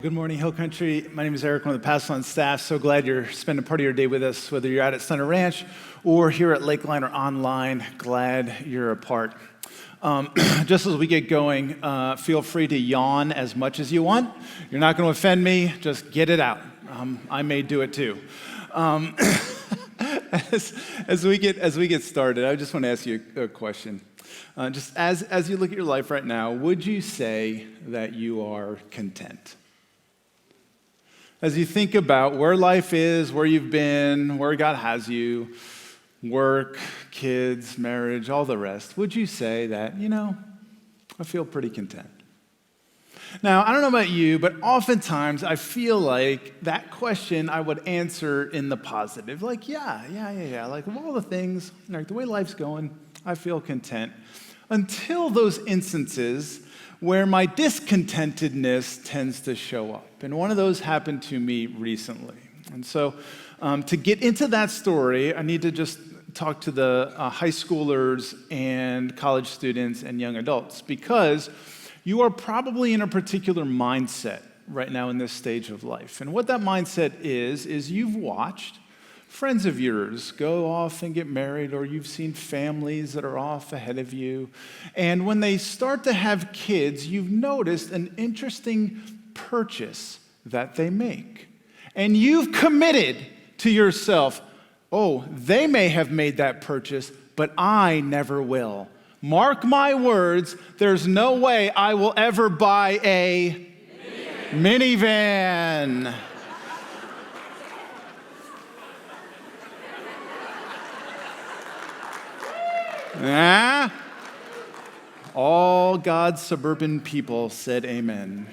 Good morning, Hill Country. My name is Eric, one of the pastors on staff. So glad you're spending part of your day with us, whether you're out at Center Ranch or here at Lakeline or online. Glad you're a part. Just as we get going, feel free to yawn as much as you want. You're not going to offend me. Just get it out. I may do it too. As we get started, I just want to ask you a question. Just as you look at your life right now, would you say that you are content? As you think about where life is, where you've been, where God has you, work, kids, marriage, all the rest, would you say that, I feel pretty content? Now, I don't know about you, but oftentimes I feel like that question I would answer in the positive. Like, yeah. Like, of all the things, like the way life's going, I feel content. Until those instances where my discontentedness tends to show up. And one of those happened to me recently. And so to get into that story, I need to just talk to the high schoolers and college students and young adults, because you are probably in a particular mindset right now in this stage of life. And what that mindset is you've watched friends of yours go off and get married, or you've seen families that are off ahead of you. And when they start to have kids, you've noticed an interesting purchase that they make. And you've committed to yourself, they may have made that purchase, but I never will. Mark my words, there's no way I will ever buy a minivan. All God's suburban people said amen.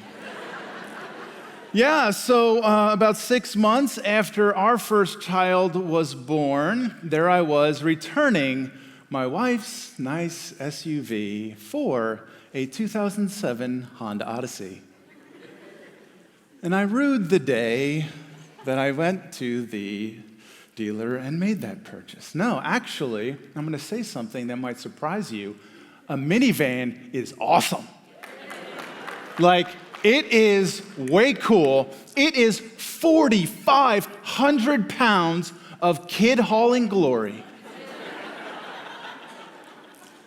So about 6 months after our first child was born, there I was returning my wife's nice SUV for a 2007 Honda Odyssey. And I rued the day that I went to the dealer and made that purchase. No, actually, I'm going to say something that might surprise you. A minivan is awesome. Like, it is way cool. It is 4,500 pounds of kid hauling glory.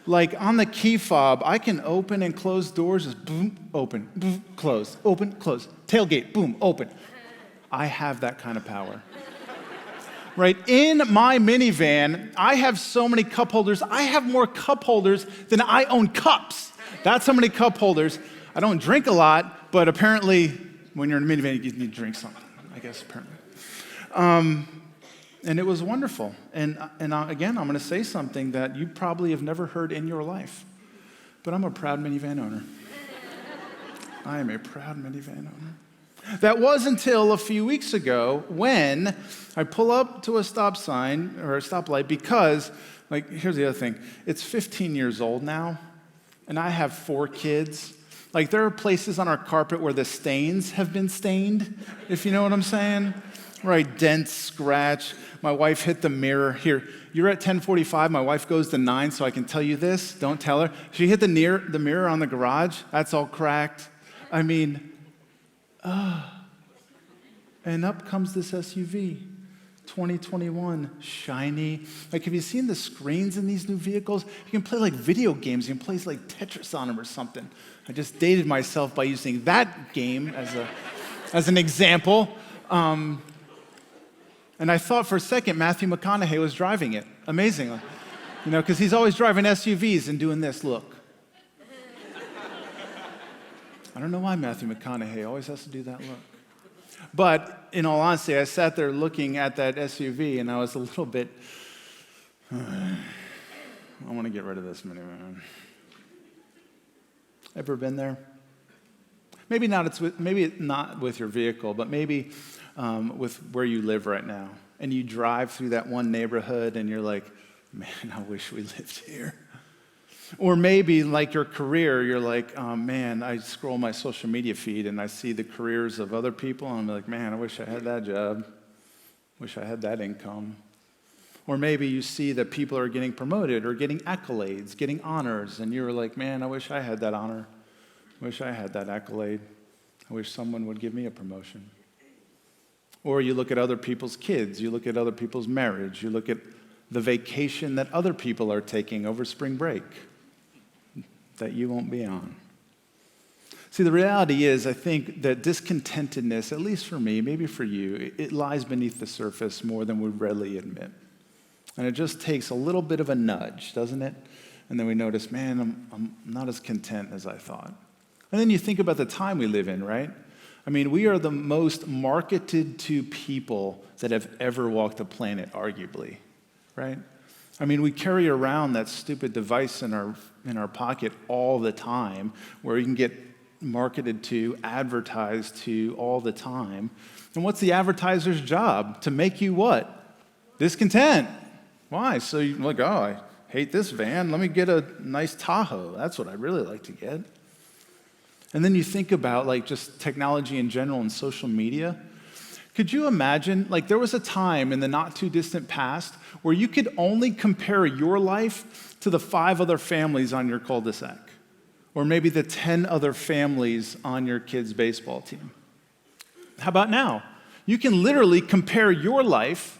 Like, on the key fob, I can open and close doors, just boom, open, boom, close, open, close. Tailgate, boom, open. I have that kind of power. Right, in my minivan, I have so many cup holders. I have more cup holders than I own cups. That's how many cup holders. I don't drink a lot, but apparently when you're in a minivan, you need to drink something, I guess, apparently. And it was wonderful. And again, I'm going to say something that you probably have never heard in your life, but I'm a proud minivan owner. I am a proud minivan owner. That was until a few weeks ago when I pull up to a stop sign or a stoplight because, here's the other thing. It's 15 years old now, and I have 4 kids. There are places on our carpet where the stains have been stained, if you know what I'm saying. Right, dent, scratch. My wife hit the mirror. Here, you're at 10:45. My wife goes to 9, so I can tell you this. Don't tell her. She hit the mirror on the garage. That's all cracked. And up comes this SUV, 2021, shiny. Have you seen the screens in these new vehicles? You can play video games. You can play Tetris on them or something. I just dated myself by using that game as an example. And I thought for a second Matthew McConaughey was driving it. Amazing. Because he's always driving SUVs and doing this, look. I don't know why Matthew McConaughey always has to do that look. But in all honesty, I sat there looking at that SUV and I was a little bit, I want to get rid of this minivan. Ever been there? Maybe not with your vehicle, but maybe with where you live right now. And you drive through that one neighborhood and you're like, man, I wish we lived here. Or maybe your career, you're like, oh man, I scroll my social media feed and I see the careers of other people and I'm like, man, I wish I had that job. Wish I had that income. Or maybe you see that people are getting promoted or getting accolades, getting honors, and you're like, man, I wish I had that honor. Wish I had that accolade. I wish someone would give me a promotion. Or you look at other people's kids, you look at other people's marriage, you look at the vacation that other people are taking over spring break that you won't be on. See, the reality is, I think that discontentedness, at least for me, maybe for you, it lies beneath the surface more than we readily admit. And it just takes a little bit of a nudge, doesn't it? And then we notice, man, I'm not as content as I thought. And then you think about the time we live in, right? I mean, we are the most marketed to people that have ever walked the planet, arguably, right? I mean, we carry around that stupid device in our pocket all the time where you can get marketed to, advertised to all the time. And what's the advertiser's job? To make you what? Discontent. Why? So you're like, oh, I hate this van. Let me get a nice Tahoe. That's what I really like to get. And then you think about like just technology in general and social media. Could you imagine, like there was a time in the not too distant past where you could only compare your life to the 5 other families on your cul-de-sac, or maybe the 10 other families on your kids' baseball team. How about now? You can literally compare your life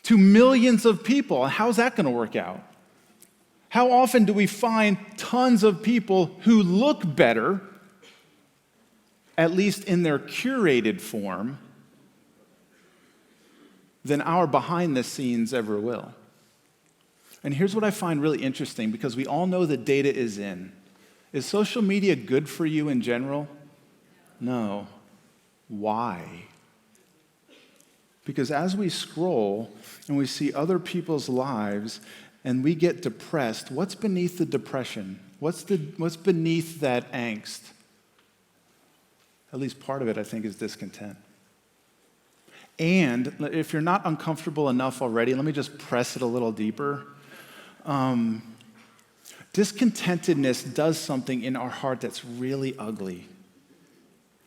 to millions of people. How's that going to work out? How often do we find tons of people who look better, at least in their curated form, than our behind the scenes ever will? And here's what I find really interesting, because we all know the data is in. Is social media good for you in general? No. Why? Because as we scroll and we see other people's lives and we get depressed, what's beneath the depression? What's beneath that angst? At least part of it, I think, is discontent. And if you're not uncomfortable enough already, let me just press it a little deeper. Discontentedness does something in our heart that's really ugly,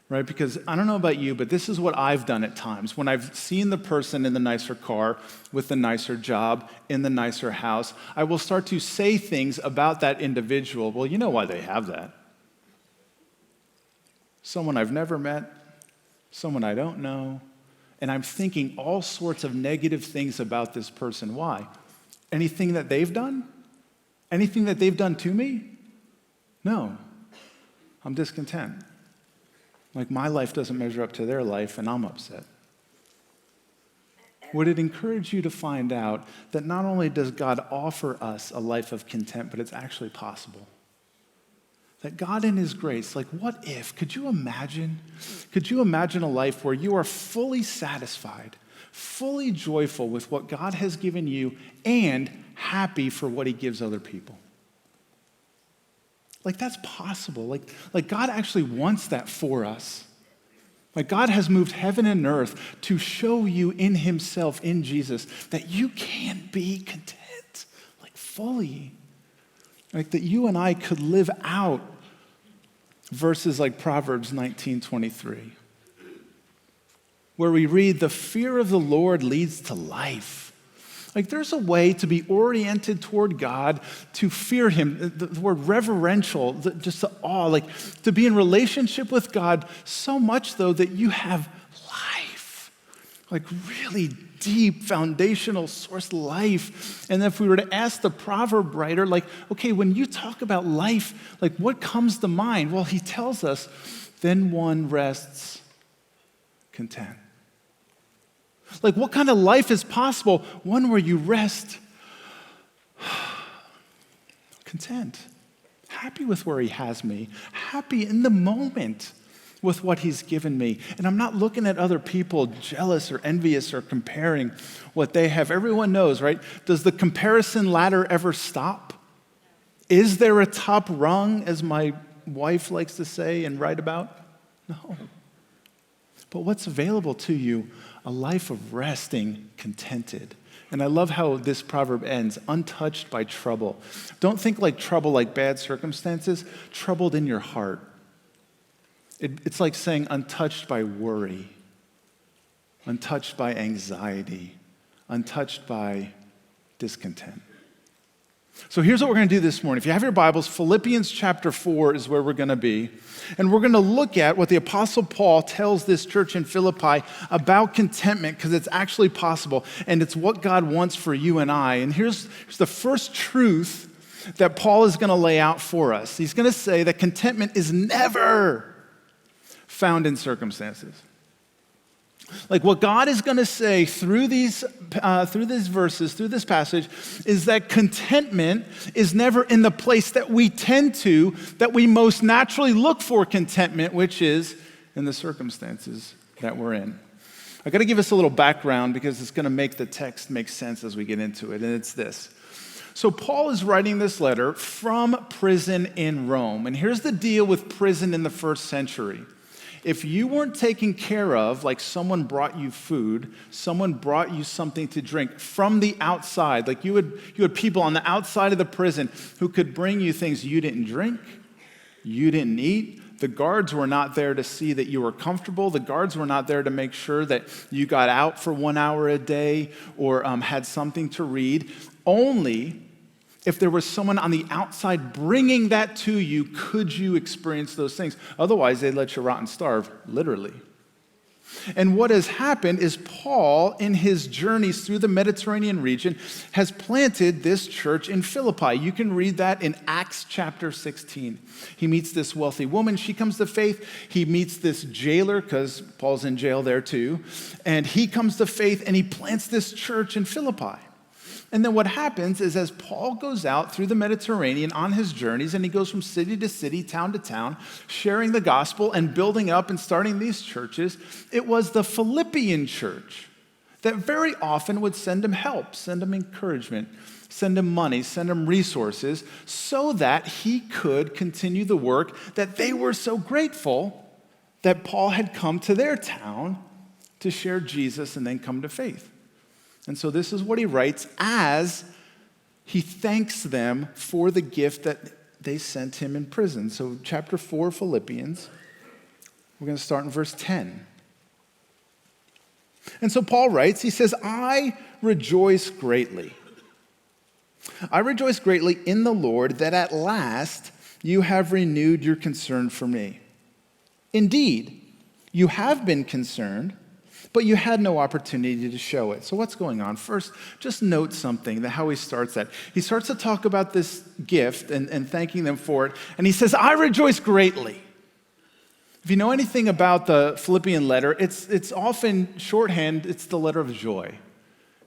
right? Because I don't know about you, but this is what I've done at times. When I've seen the person in the nicer car, with the nicer job, in the nicer house, I will start to say things about that individual. Well, you know why they have that. Someone I've never met, someone I don't know, and I'm thinking all sorts of negative things about this person. Why? Anything that they've done? Anything that they've done to me? No. I'm discontent. Like my life doesn't measure up to their life, and I'm upset. Would it encourage you to find out that not only does God offer us a life of content, but it's actually possible? That God in His grace, like what if, could you imagine a life where you are fully satisfied, fully joyful with what God has given you, and happy for what He gives other people? Like that's possible. Like God actually wants that for us. Like God has moved heaven and earth to show you in Himself, in Jesus, that you can be content, like fully. Like that you and I could live out verses like Proverbs 19:23, where we read, the fear of the Lord leads to life. Like there's a way to be oriented toward God, to fear Him, the word reverential, just the awe, like to be in relationship with God so much though that you have life, like really deep foundational source life. And if we were to ask the proverb writer, like, okay, when you talk about life, like what comes to mind? Well, he tells us, then one rests content. Like what kind of life is possible? One where you rest content, happy with where He has me, happy in the moment with what He's given me. And I'm not looking at other people jealous or envious or comparing what they have. Everyone knows, right? Does the comparison ladder ever stop? Is there a top rung, as my wife likes to say and write about? No. But what's available to you? A life of resting contented. And I love how this proverb ends, untouched by trouble. Don't think like trouble like bad circumstances, troubled in your heart. It's like saying untouched by worry, untouched by anxiety, untouched by discontent. So here's what we're going to do this morning. If you have your Bibles, Philippians chapter 4 is where we're going to be. And we're going to look at what the Apostle Paul tells this church in Philippi about contentment, because it's actually possible, and it's what God wants for you and I. And here's the first truth that Paul is going to lay out for us. He's going to say that contentment is never found in circumstances. Like what God is going to say through these verses, through this passage, is that contentment is never in the place that we tend to, that we most naturally look for contentment, which is in the circumstances that we're in. I got to give us a little background because it's going to make the text make sense as we get into it, and it's this. So Paul is writing this letter from prison in Rome, and here's the deal with prison in the first century. If you weren't taken care of, like someone brought you food, someone brought you something to drink from the outside, like you had people on the outside of the prison who could bring you things you didn't drink, you didn't eat. The guards were not there to see that you were comfortable. The guards were not there to make sure that you got out for 1 hour a day or had something to read. Only if there was someone on the outside bringing that to you, could you experience those things. Otherwise, they'd let you rot and starve, literally. And what has happened is Paul, in his journeys through the Mediterranean region, has planted this church in Philippi. You can read that in Acts chapter 16. He meets this wealthy woman. She comes to faith. He meets this jailer, because Paul's in jail there too. And he comes to faith, and he plants this church in Philippi. And then what happens is as Paul goes out through the Mediterranean on his journeys, and he goes from city to city, town to town, sharing the gospel and building up and starting these churches, it was the Philippian church that very often would send him help, send him encouragement, send him money, send him resources, so that he could continue the work that they were so grateful that Paul had come to their town to share Jesus and then come to faith. And so this is what he writes as he thanks them for the gift that they sent him in prison. So chapter 4, Philippians, we're going to start in verse 10. And so Paul writes, he says, I rejoice greatly. I rejoice greatly in the Lord that at last you have renewed your concern for me. Indeed, you have been concerned, but you had no opportunity to show it. So what's going on? First, just note something, how he starts that. He starts to talk about this gift and thanking them for it, and he says, I rejoice greatly. If you know anything about the Philippian letter, it's often shorthand, it's the letter of joy.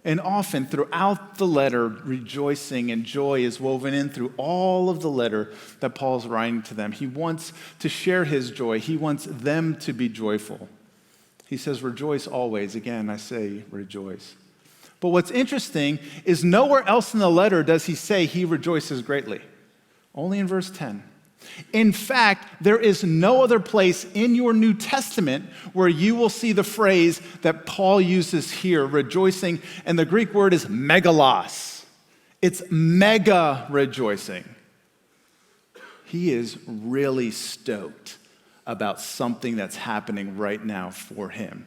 And often throughout the letter, rejoicing and joy is woven in through all of the letter that Paul's writing to them. He wants to share his joy. He wants them to be joyful. He says, rejoice always. Again, I say rejoice. But what's interesting is nowhere else in the letter does he say he rejoices greatly. Only in verse 10. In fact, there is no other place in your New Testament where you will see the phrase that Paul uses here, rejoicing, and the Greek word is megalos. It's mega rejoicing. He is really stoked about something that's happening right now for him.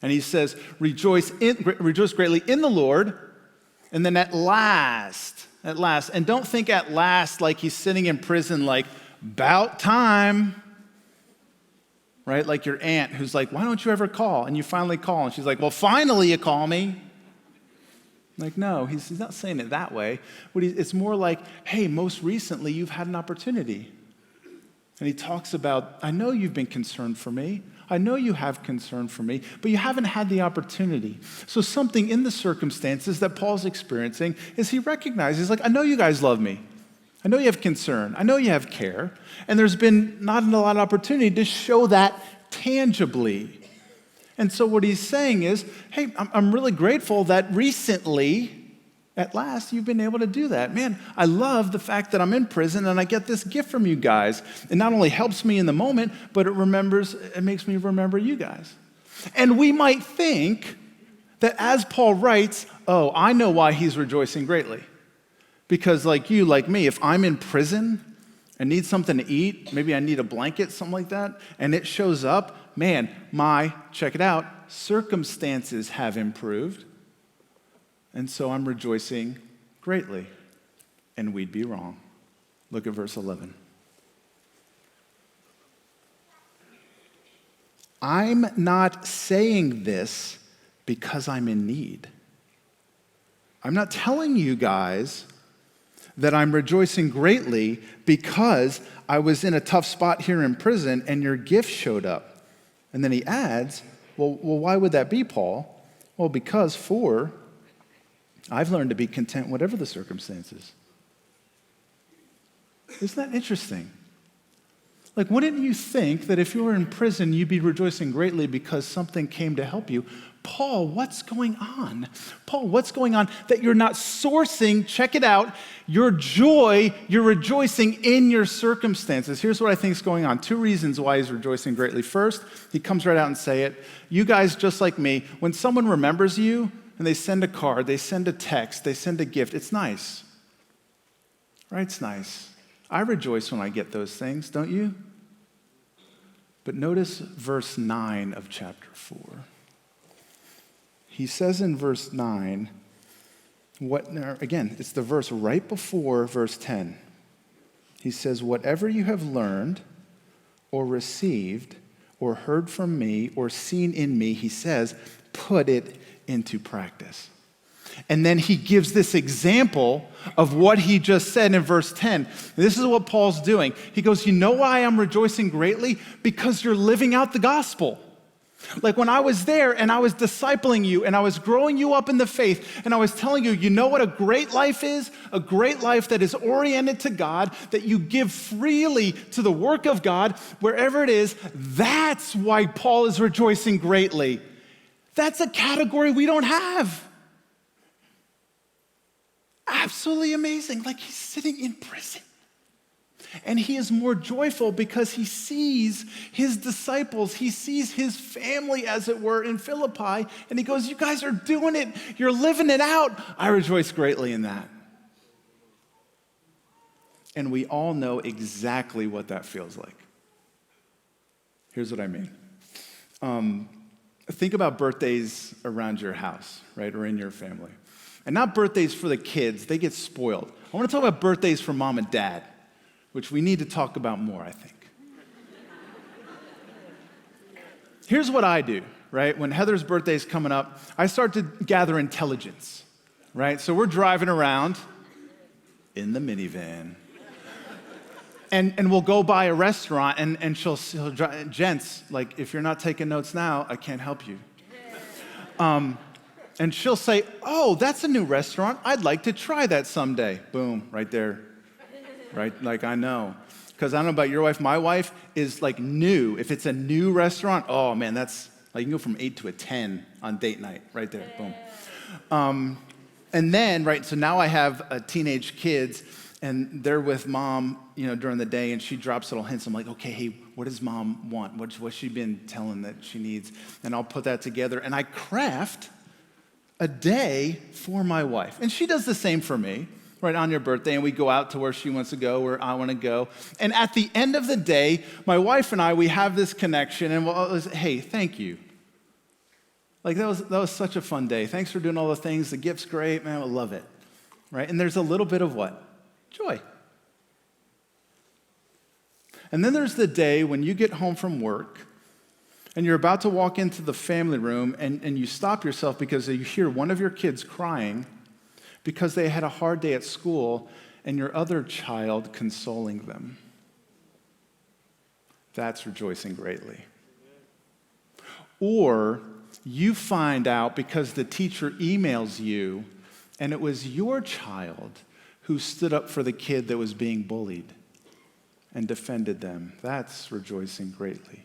And he says, rejoice greatly in the Lord, and then at last, and don't think at last like he's sitting in prison like, about time, right? Like your aunt who's like, why don't you ever call? And you finally call, and she's like, well, finally you call me. Like, no, he's not saying it that way. It's more like, hey, most recently you've had an opportunity. And he talks about, I know you've been concerned for me. I know you have concern for me, but you haven't had the opportunity. So something in the circumstances that Paul's experiencing is he recognizes, like, I know you guys love me. I know you have concern. I know you have care. And there's been not a lot of opportunity to show that tangibly. And so what he's saying is, hey, I'm really grateful that recently, at last, you've been able to do that. Man, I love the fact that I'm in prison and I get this gift from you guys. It not only helps me in the moment, but it makes me remember you guys. And we might think that as Paul writes, oh, I know why he's rejoicing greatly. Because like you, like me, if I'm in prison and need something to eat, maybe I need a blanket, something like that, and it shows up, man, check it out, circumstances have improved. And so I'm rejoicing greatly. and we'd be wrong. Look at verse 11. I'm not saying this because I'm in need. I'm not telling you guys that I'm rejoicing greatly because I was in a tough spot here in prison and your gift showed up. And then he adds, well, why would that be, Paul? Well, because I've learned to be content whatever the circumstances. Isn't that interesting? Like, wouldn't you think that if you were in prison, you'd be rejoicing greatly because something came to help you? Paul, what's going on? Paul, what's going on that you're not sourcing, check it out, your joy, you're rejoicing in your circumstances? Here's what I think is going on. 2 reasons why he's rejoicing greatly. First, he comes right out and say it. You guys, just like me, when someone remembers you and they send a card, they send a text, they send a gift, it's nice. Right? It's nice. I rejoice when I get those things, don't you? But notice verse 9 of chapter 4. He says in verse 9, again, it's the verse right before verse 10. He says, whatever you have learned or received or heard from me or seen in me, he says, put it into practice. And then he gives this example of what he just said in verse 10. This is what Paul's doing. He goes, you know why I'm rejoicing greatly? Because you're living out the gospel. Like when I was there and I was discipling you and I was growing you up in the faith and I was telling you, you know what a great life is? A great life that is oriented to God, that you give freely to the work of God, wherever it is. That's why Paul is rejoicing greatly. That's a category we don't have. Absolutely amazing. Like he's sitting in prison. And he is more joyful because he sees his disciples, he sees his family, as it were, in Philippi, and he goes, you guys are doing it, you're living it out. I rejoice greatly in that. And we all know exactly what that feels like. Here's what I mean. Think about birthdays around your house, right, or in your family. And not birthdays for the kids, they get spoiled. I want to talk about birthdays for mom and dad, which we need to talk about more, I think. Here's what I do, right? When Heather's birthday is coming up, I start to gather intelligence, right? So we're driving around in the minivan. And we'll go by a restaurant, and she'll drive, gents, like, if you're not taking notes now, I can't help you. And she'll say, oh, that's a new restaurant. I'd like to try that someday. Boom, right there. Right? Like, I know. Because I don't know about your wife. My wife is like new. If it's a new restaurant, oh man, that's like you can go from 8 to a 10 on date night. Right there, boom. And then, right, so now I have teenage kids, and they're with mom, during the day, and she drops little hints. I'm like, okay, hey, what does mom want? What's she been telling that she needs? And I'll put that together, and I craft a day for my wife. And she does the same for me. Right, on your birthday, and we go out to where she wants to go, where I want to go. And at the end of the day, my wife and I, we have this connection, and we'll say, hey, thank you. Like, that was such a fun day. Thanks for doing all the things. The gift's great, man, I love it. Right? And there's a little bit of what? Joy. And then there's the day when you get home from work, and you're about to walk into the family room, and you stop yourself because you hear one of your kids crying, because they had a hard day at school, and your other child consoling them. That's rejoicing greatly. Or you find out because the teacher emails you, and it was your child who stood up for the kid that was being bullied and defended them. That's rejoicing greatly.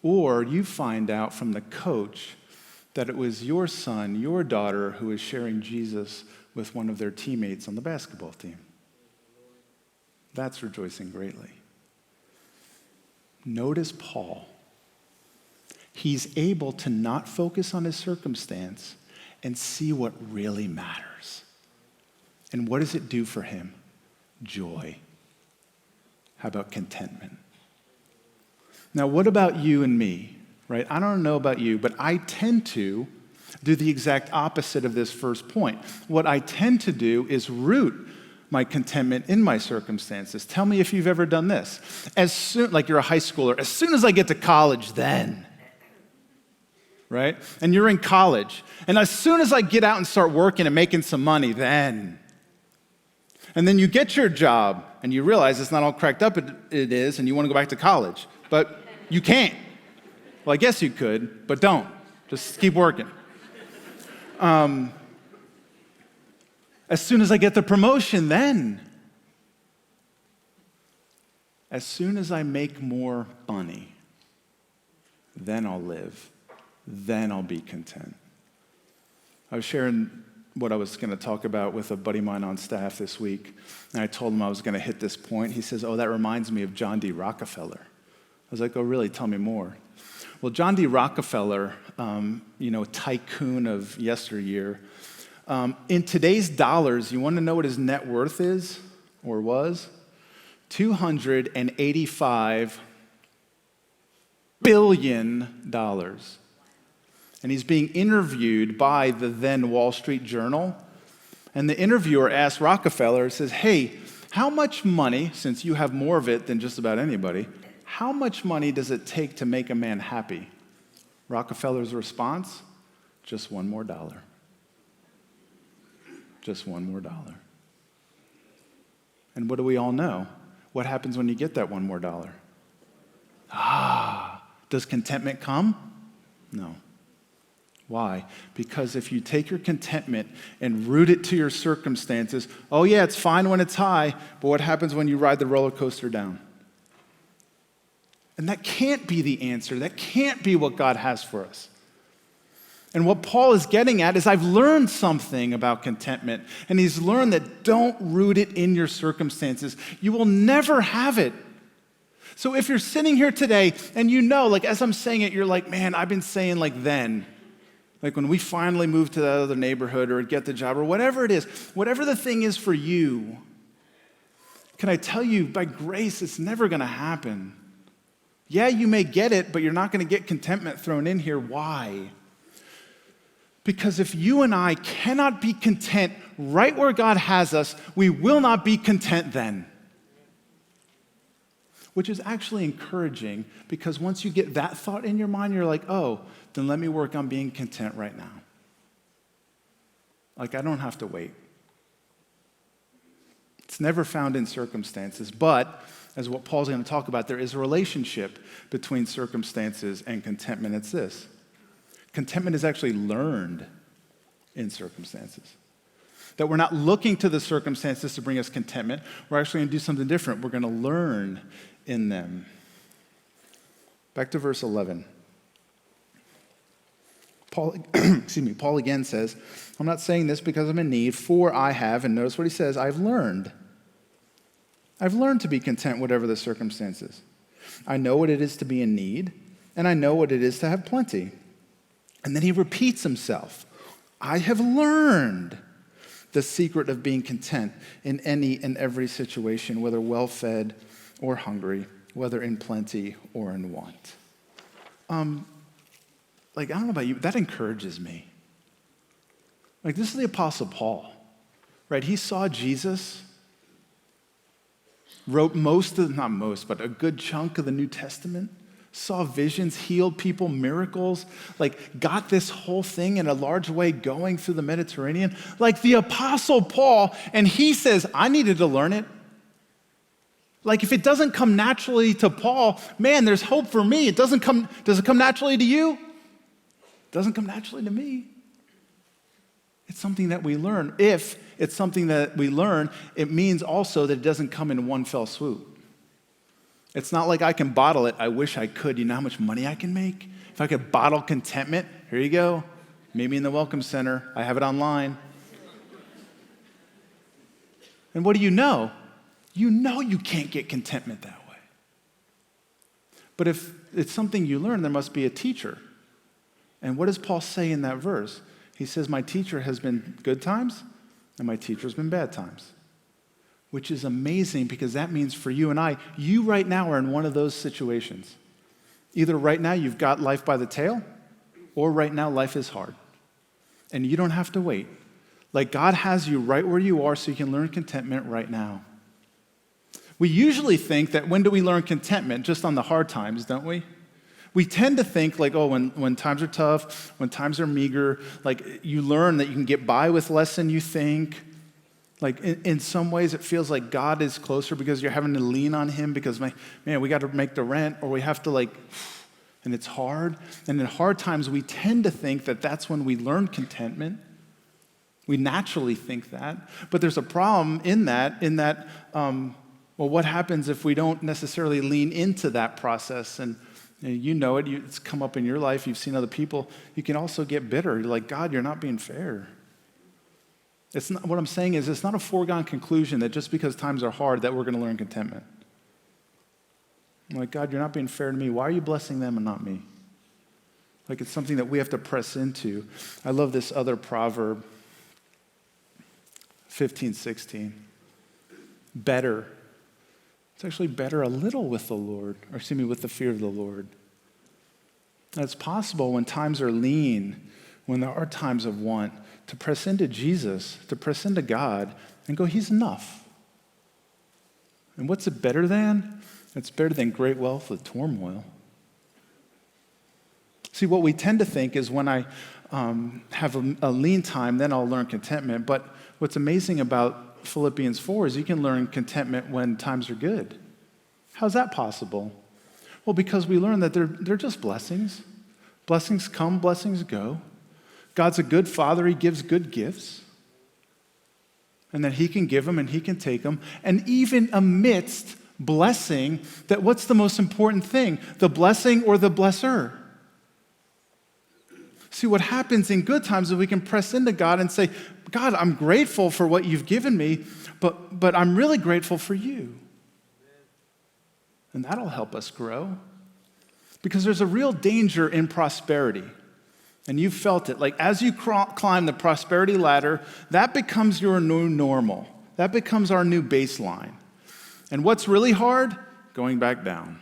Or you find out from the coach that it was your son, your daughter, who was sharing Jesus with one of their teammates on the basketball team. That's rejoicing greatly. Notice Paul. He's able to not focus on his circumstance and see what really matters. And what does it do for him? Joy. How about contentment? Now, what about you and me? Right? I don't know about you, but I tend to do the exact opposite of this first point. What I tend to do is root my contentment in my circumstances. Tell me if you've ever done this. As soon, like you're a high schooler, as soon as I get to college, then, right? And you're in college. And as soon as I get out and start working and making some money, then. And then you get your job and you realize it's not all cracked up it is, and you want to go back to college. But you can't. Well, I guess you could, but don't. Just keep working. As soon as I get the promotion, then. As soon as I make more money, then I'll live. Then I'll be content. I was sharing what I was going to talk about with a buddy of mine on staff this week, and I told him I was going to hit this point. He says, "Oh, that reminds me of John D. Rockefeller." I was like, "Oh, really? Tell me more." Well, John D. Rockefeller, tycoon of yesteryear, in today's dollars, you want to know what his net worth is or was? $285 billion. And he's being interviewed by the then Wall Street Journal. And the interviewer asked Rockefeller, says, "Hey, how much money, since you have more of it than just about anybody, how much money does it take to make a man happy?" Rockefeller's response, "Just one more dollar. Just one more dollar." And what do we all know? What happens when you get that one more dollar? Does contentment come? No. Why? Because if you take your contentment and root it to your circumstances, oh yeah, it's fine when it's high, but what happens when you ride the roller coaster down? And that can't be the answer. That can't be what God has for us. And what Paul is getting at is I've learned something about contentment, and he's learned that don't root it in your circumstances. You will never have it. So if you're sitting here today and you know, like as I'm saying it, you're like, man, I've been saying like then. Like when we finally move to that other neighborhood or get the job or whatever it is, whatever the thing is for you, can I tell you, by grace, it's never going to happen. Yeah, you may get it, but you're not going to get contentment thrown in here. Why? Because if you and I cannot be content right where God has us, we will not be content then. Which is actually encouraging, because once you get that thought in your mind, you're like, oh, then let me work on being content right now. Like I don't have to wait. It's never found in circumstances, but as what Paul's going to talk about, there is a relationship between circumstances and contentment. It's this. Contentment is actually learned in circumstances. That we're not looking to the circumstances to bring us contentment. We're actually going to do something different. We're going to learn in them. Back to verse 11. Paul again says, I'm not saying this because I'm in need, for I have, and notice what he says, I've learned to be content whatever the circumstances. I know what it is to be in need, and I know what it is to have plenty. And then he repeats himself. I have learned the secret of being content in any and every situation, whether well-fed or hungry, whether in plenty or in want. I don't know about you, but that encourages me. Like, this is the Apostle Paul, right? He saw Jesus, wrote a good chunk of the New Testament, saw visions, healed people, miracles, got this whole thing in a large way going through the Mediterranean, like the Apostle Paul, and he says, I needed to learn it. Like, if it doesn't come naturally to Paul, man, there's hope for me. Does it come naturally to you? It doesn't come naturally to me. It's something that we learn. If it's something that we learn, it means also that it doesn't come in one fell swoop. It's not like I can bottle it. I wish I could. You know how much money I can make? If I could bottle contentment, here you go. Maybe in the Welcome Center. I have it online. And what do you know? You know you can't get contentment that way. But if it's something you learn, there must be a teacher. And what does Paul say in that verse? He says, my teacher has been good times, and my teacher has been bad times. Which is amazing, because that means for you and I, you right now are in one of those situations. Either right now you've got life by the tail, or right now life is hard. And you don't have to wait. Like God has you right where you are so you can learn contentment right now. We usually think that when do we learn contentment? Just on the hard times, don't we? We tend to think like, oh, when times are tough, when times are meager, like you learn that you can get by with less than you think. Like in some ways it feels like God is closer because you're having to lean on him because, man, we got to make the rent, or we have to and it's hard. And in hard times we tend to think that that's when we learn contentment. We naturally think that. But there's a problem in that, well, what happens if we don't necessarily lean into that process? And you know it, it's come up in your life, you've seen other people. You can also get bitter. You're like, God, you're not being fair. It's not, what I'm saying is it's not a foregone conclusion that just because times are hard that we're going to learn contentment. I'm like, God, you're not being fair to me. Why are you blessing them and not me? Like it's something that we have to press into. I love this other proverb, 15:16. Better. It's actually better a little with the Lord, with the fear of the Lord. And it's possible when times are lean, when there are times of want, to press into Jesus, to press into God, and go, he's enough. And what's it better than? It's better than great wealth with turmoil. See, what we tend to think is when I have a lean time, then I'll learn contentment. But what's amazing about Philippians 4 is you can learn contentment when times are good. How's that possible? Well, because we learn that they're just blessings. Blessings come, blessings go. God's a good father. He gives good gifts. And that he can give them and he can take them. And even amidst blessing, that what's the most important thing? The blessing or the blesser? See, what happens in good times is we can press into God and say, God, I'm grateful for what you've given me, but I'm really grateful for you. And that'll help us grow. Because there's a real danger in prosperity. And you've felt it. Like as you climb the prosperity ladder, that becomes your new normal. That becomes our new baseline. And what's really hard? Going back down.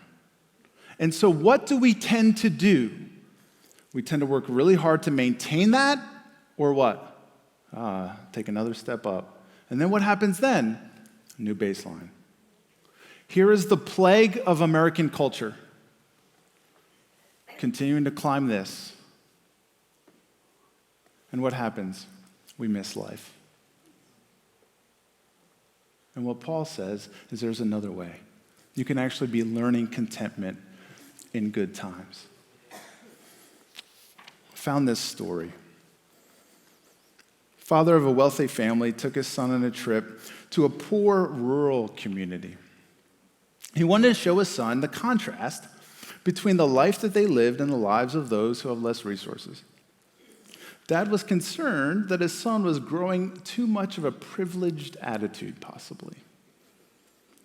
And so what do we tend to do? We tend to work really hard to maintain that, or what? Take another step up. And then what happens then? A new baseline. Here is the plague of American culture. Continuing to climb this. And what happens? We miss life. And what Paul says is there's another way. You can actually be learning contentment in good times. Found this story. Father of a wealthy family took his son on a trip to a poor rural community. He wanted to show his son the contrast between the life that they lived and the lives of those who have less resources. Dad was concerned that his son was growing too much of a privileged attitude, possibly.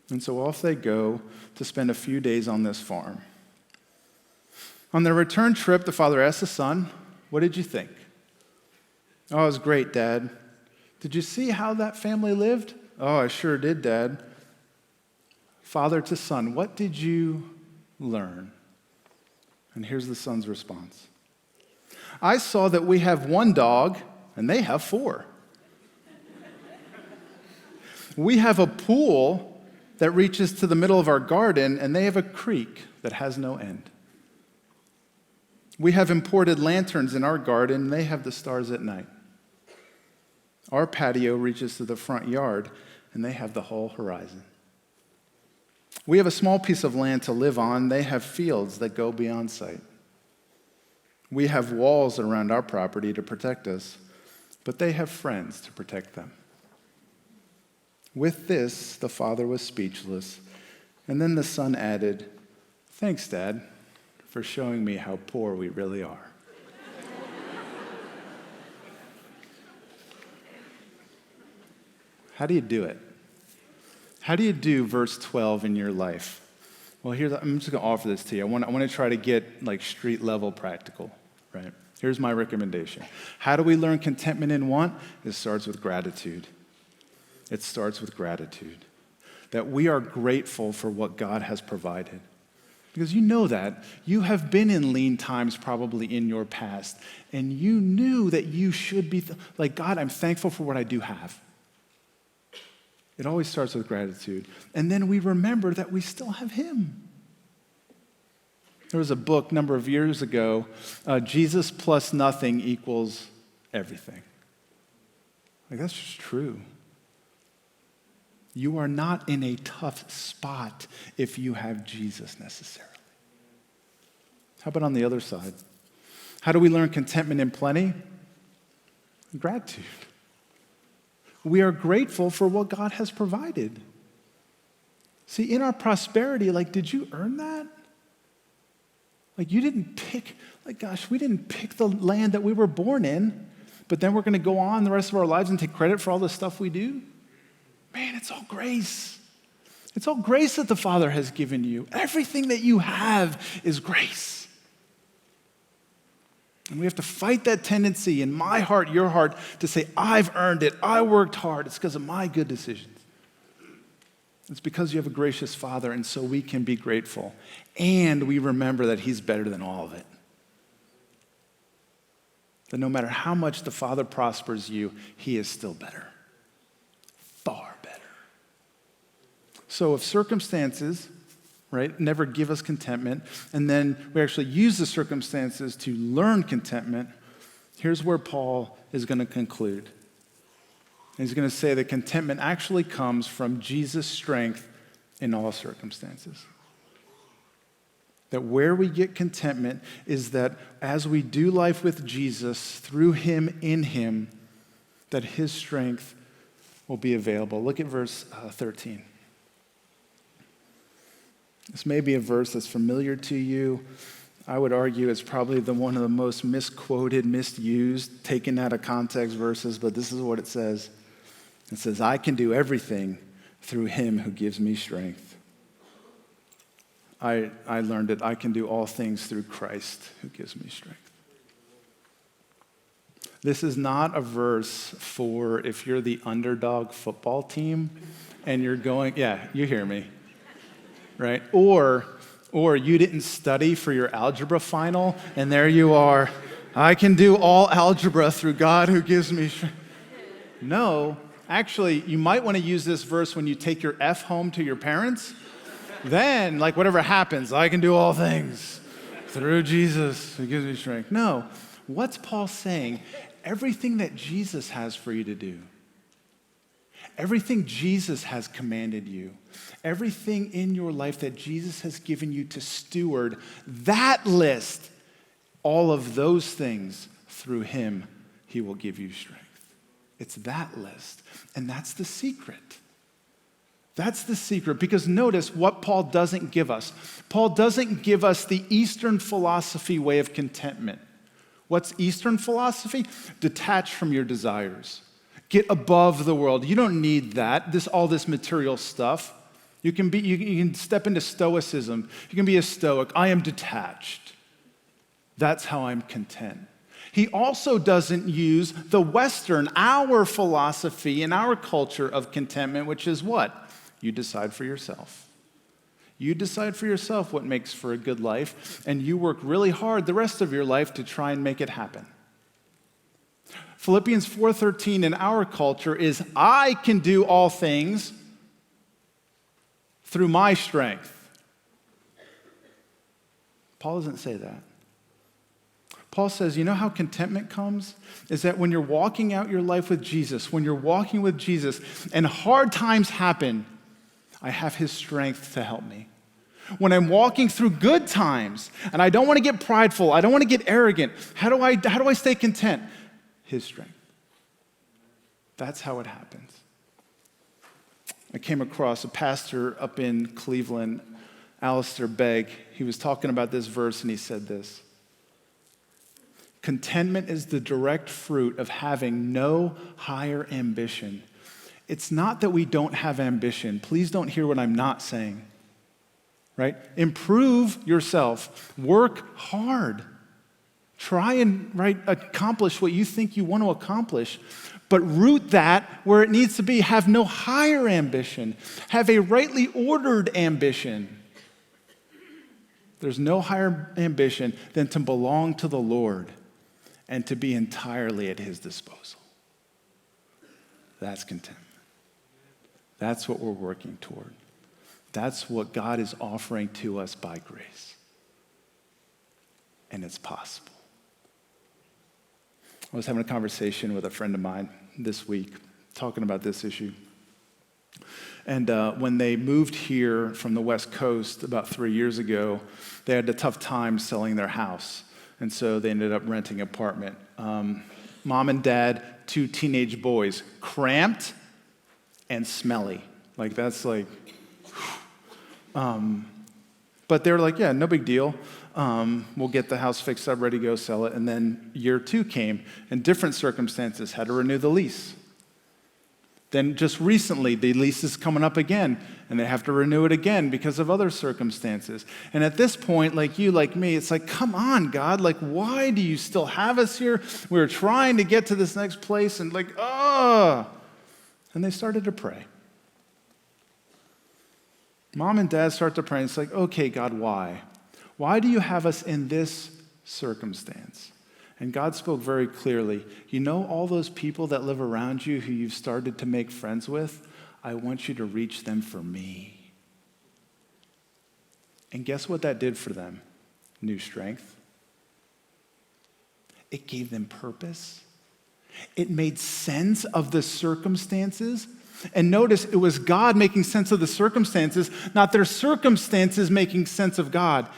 And so off they go to spend a few days on this farm. On their return trip, the father asked the son, "What did you think?" "Oh, it was great, Dad." "Did you see how that family lived?" "Oh, I sure did, Dad." Father to son, what did you learn? And here's the son's response. "I saw that we have one dog and they have 4. We have a pool that reaches to the middle of our garden and they have a creek that has no end. We have imported lanterns in our garden and they have the stars at night. Our patio reaches to the front yard and they have the whole horizon. We have a small piece of land to live on. They have fields that go beyond sight. We have walls around our property to protect us, but they have friends to protect them." With this, the father was speechless, and then the son added, "Thanks, Dad, for showing me how poor we really are." How do you do it? How do you do verse 12 in your life? Well, I'm just going to offer this to you. I want to try to get like street level practical, right? Here's my recommendation. How do we learn contentment in want? It starts with gratitude. It starts with gratitude. That we are grateful for what God has provided. Because you know that. You have been in lean times probably in your past, and you knew that you should be like, God, I'm thankful for what I do have. It always starts with gratitude. And then we remember that we still have him. There was a book a number of years ago, Jesus plus nothing equals everything. Like, that's just true. You are not in a tough spot if you have Jesus necessarily. How about on the other side? How do we learn contentment in plenty? Gratitude. We are grateful for what God has provided. See, in our prosperity, like, did you earn that? Like, you didn't pick, like, gosh, we didn't pick the land that we were born in, but then we're going to go on the rest of our lives and take credit for all the stuff we do? Man, it's all grace. It's all grace that the Father has given you. Everything that you have is grace. And we have to fight that tendency in my heart, your heart, to say, I've earned it. I worked hard. It's because of my good decisions. It's because you have a gracious Father, and so we can be grateful. And we remember that he's better than all of it. That no matter how much the Father prospers you, he is still better. Far better. So if circumstances, right, never give us contentment, and then we actually use the circumstances to learn contentment, here's where Paul is going to conclude. He's going to say that contentment actually comes from Jesus' strength in all circumstances. That where we get contentment is that as we do life with Jesus, through him, in him, that his strength will be available. Look at verse 13. This may be a verse that's familiar to you. I would argue it's probably one of the most misquoted, misused, taken out of context verses, but this is what it says. It says, I can do everything through him who gives me strength. I learned it. I can do all things through Christ who gives me strength. This is not a verse for if you're the underdog football team and you're going, yeah, you hear me, right? Or you didn't study for your algebra final and there you are, I can do all algebra through God who gives me strength. No, actually, you might want to use this verse when you take your F home to your parents. Then, like, whatever happens, I can do all things through Jesus who gives me strength. No, what's Paul saying? Everything that Jesus has for you to do, everything Jesus has commanded you, everything in your life that Jesus has given you to steward, that list, all of those things, through him, he will give you strength. It's that list, and that's the secret. That's the secret, because notice what Paul doesn't give us. Paul doesn't give us the Eastern philosophy way of contentment. What's Eastern philosophy? Detach from your desires. Get above the world. You don't need that, all this material stuff. You can step into stoicism. You can be a stoic. I am detached. That's how I'm content. He also doesn't use the Western, our philosophy and our culture of contentment, which is what? You decide for yourself. You decide for yourself what makes for a good life, and you work really hard the rest of your life to try and make it happen. Philippians 4:13 in our culture is, I can do all things through my strength. Paul doesn't say that. Paul says, you know how contentment comes? Is that when you're walking out your life with Jesus, when you're walking with Jesus and hard times happen, I have his strength to help me. When I'm walking through good times and I don't want to get prideful, I don't want to get arrogant, how do I stay content? His strength. That's how it happens. I came across a pastor up in Cleveland, Alistair Begg. He was talking about this verse and he said this. Contentment is the direct fruit of having no higher ambition. It's not that we don't have ambition. Please don't hear what I'm not saying, right? Improve yourself. Work hard. Try and accomplish what you think you want to accomplish, but root that where it needs to be. Have no higher ambition. Have a rightly ordered ambition. There's no higher ambition than to belong to the Lord and to be entirely at his disposal. That's contentment. That's what we're working toward. That's what God is offering to us by grace. And it's possible. I was having a conversation with a friend of mine this week, talking about this issue. And when they moved here from the West Coast about 3 years ago, they had a tough time selling their house. And so they ended up renting an apartment. Mom and dad, 2 teenage boys, cramped and smelly. Like, that's like, but they were like, yeah, no big deal. We'll get the house fixed up, ready to go sell it. And then year 2 came, and different circumstances, had to renew the lease. Then just recently, the lease is coming up again, and they have to renew it again because of other circumstances. And at this point, like you, like me, it's like, come on, God, like, why do you still have us here? We're trying to get to this next place, and like, And they started to pray. Mom and dad start to pray, and it's like, okay, God, why? Why do you have us in this circumstance? And God spoke very clearly. You know all those people that live around you who you've started to make friends with? I want you to reach them for me. And guess what that did for them? New strength. It gave them purpose. It made sense of the circumstances. And notice, it was God making sense of the circumstances, not their circumstances making sense of God.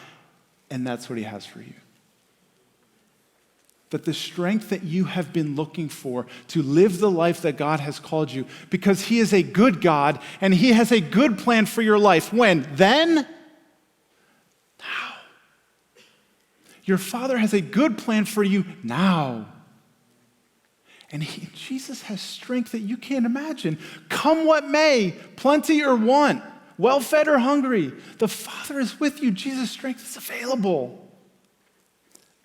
And that's what he has for you. That the strength that you have been looking for to live the life that God has called you, because he is a good God and he has a good plan for your life. When? Then? Now. Your Father has a good plan for you now. And Jesus has strength that you can't imagine. Come what may, plenty or want, well-fed or hungry, the Father is with you. Jesus' strength is available.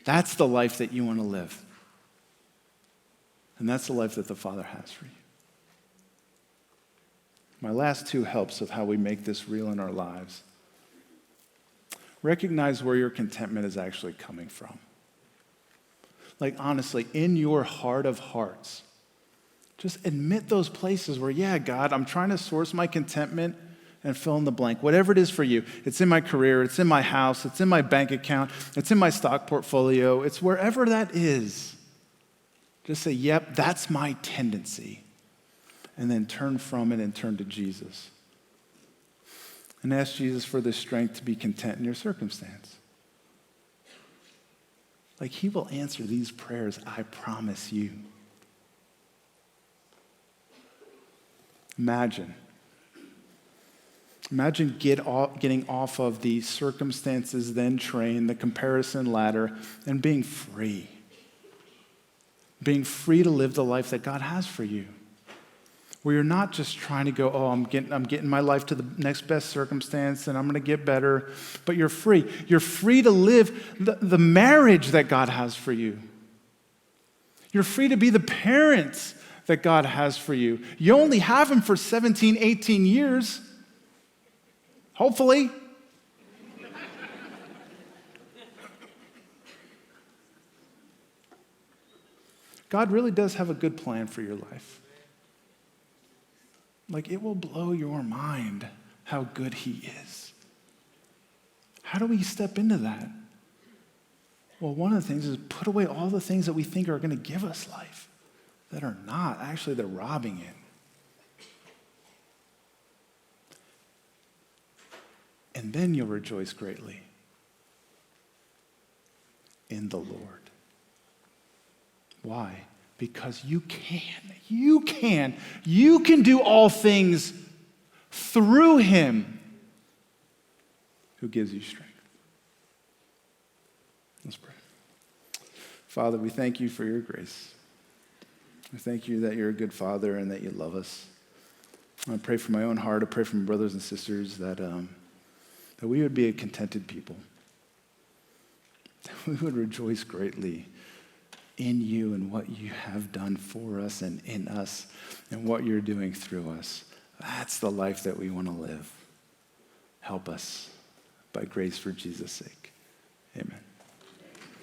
That's the life that you want to live. And that's the life that the Father has for you. My last 2 helps of how we make this real in our lives. Recognize where your contentment is actually coming from. Like, honestly, in your heart of hearts, just admit those places where, yeah, God, I'm trying to source my contentment and fill in the blank. Whatever it is for you. It's in my career. It's in my house. It's in my bank account. It's in my stock portfolio. It's wherever that is. Just say, yep, that's my tendency. And then turn from it and turn to Jesus. And ask Jesus for the strength to be content in your circumstance. Like, he will answer these prayers, I promise you. Imagine getting off of the circumstances, then train, the comparison ladder, and being free. Being free to live the life that God has for you. Where you're not just trying to go, I'm getting my life to the next best circumstance and I'm going to get better. But you're free. You're free to live the marriage that God has for you. You're free to be the parents that God has for you. You only have him for 17, 18 years. Hopefully. God really does have a good plan for your life. Like, it will blow your mind how good he is. How do we step into that? Well, one of the things is put away all the things that we think are going to give us life that are not. Actually, they're robbing it. And then you'll rejoice greatly in the Lord. Why? Because you can do all things through him who gives you strength. Let's pray. Father, we thank you for your grace. We thank you that you're a good Father and that you love us. I pray for my own heart. I pray for my brothers and sisters that we would be a contented people. That we would rejoice greatly in you and what you have done for us and in us and what you're doing through us. That's the life that we want to live. Help us by grace for Jesus' sake. Amen.